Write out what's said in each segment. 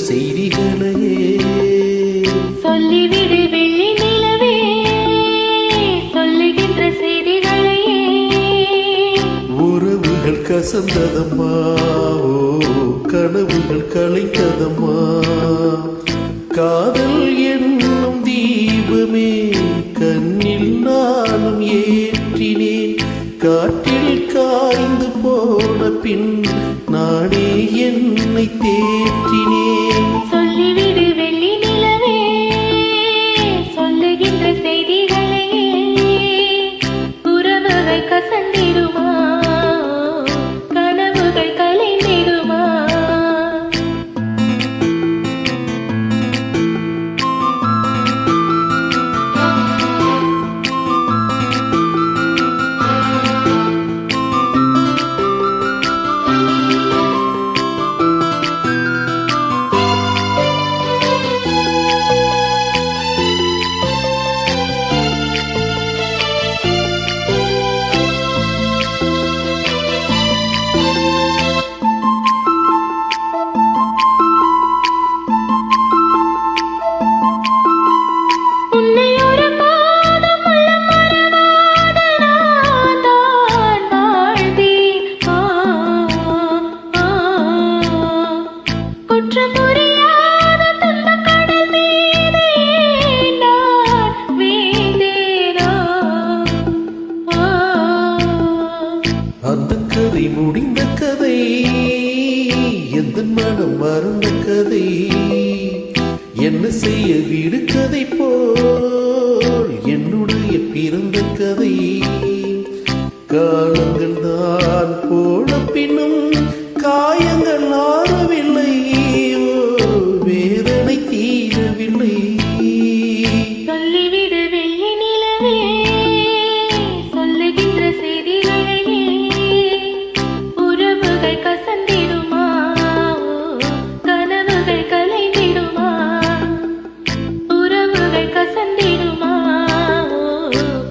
செய்திகளையே சொல்லிவிடு வெள்ளி நிலவே, சொல்லுகின்ற செய்திகளையே. உறவுகள் கசந்ததம்மா, கனவுகள் கலைந்ததம்மா. காதல் என்னும் தீபமே கண்ணில் நானும் ஏற்றினேன். காற்றில் காய்ந்து போன பின் நானே என்னை தேற்றினேன். சொல்லிவிடு வெள்ளி நிலவே, சொல்லுகின்ற செய்திகளையே. உறவுகள் கசந்திடுமா, கனவுகள் கலைந்திடுமா. அந்த கதை முடிந்த கதை, எந்த மனம் மறந்த கதை. என்ன செய்ய வீடு கதை போல் என்னுடைய பிறந்த கதை. காலங்கள் தான் போன பின்னும் காயங்கள் ஆறவில்லை, வேதனை தீரவில்லை. சொல்லிவிடு வெள்ளி நிலவே, சொல்லுகின்ற செய்திகளையே. உறவுகள் கசந்திடுமா, கனவுகள் கலைந்திடுமா. உறவுகள் கசந்திடுமா,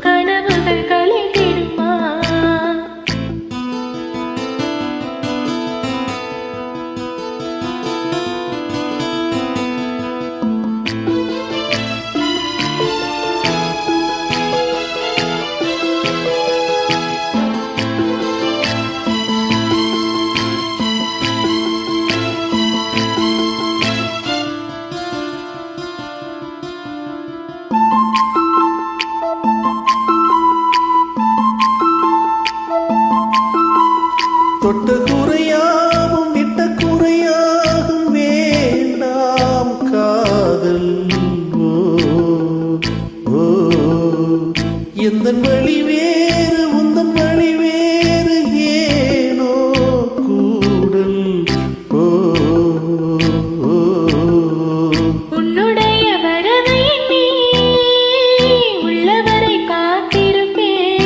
கனவுகள் கலைந்திடுமா. தொட்ட குறையாகும் விட்ட குறையாகும் வேண்டாம் காதல். ஓ எந்த வழி வேறு உந்தன் வழி வேறு, ஏனோ கூடல். ஓ உன்னுடைய வரவை எண்ணி உள்ளவரை காத்திருப்பேன்.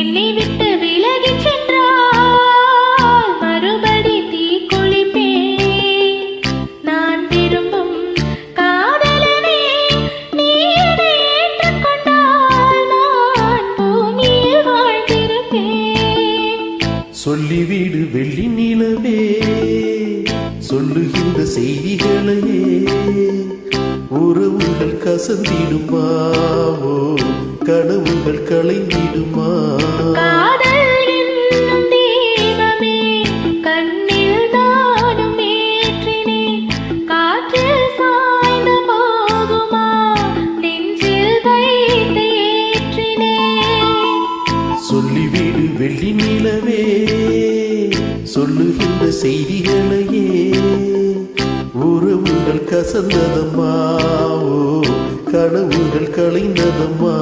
என்னை விட்டு விலகிச் சென்றால் மறுபடி தீக்குளிப்பேன். நான் விரும்பும் காதலனே, நீ என்னை ஏற்றுக்கொண்டால் நான் பூமியில் வாழ்ந்திருப்பேன். சொல்லிவிடு வெள்ளி நிலவே, சொல்லுகின்ற செய்திகளையே. உறவுகள் கசந்திடுமா, கனவுகள் கலைந்திடுமா. காதல் என்னும் தீபமே கண்ணில் நானும் ஏற்றினேன். காற்றில் சாய்ந்து போகுமா, நெஞ்சில் வைத்து ஏற்றினேன். சொல்லிவிடு வெள்ளி நிலவே, சொல்லுகின்ற செய்திகளையே. உறவுகள் கசந்ததம்மா, கனவுகள் கலைந்ததம்மா.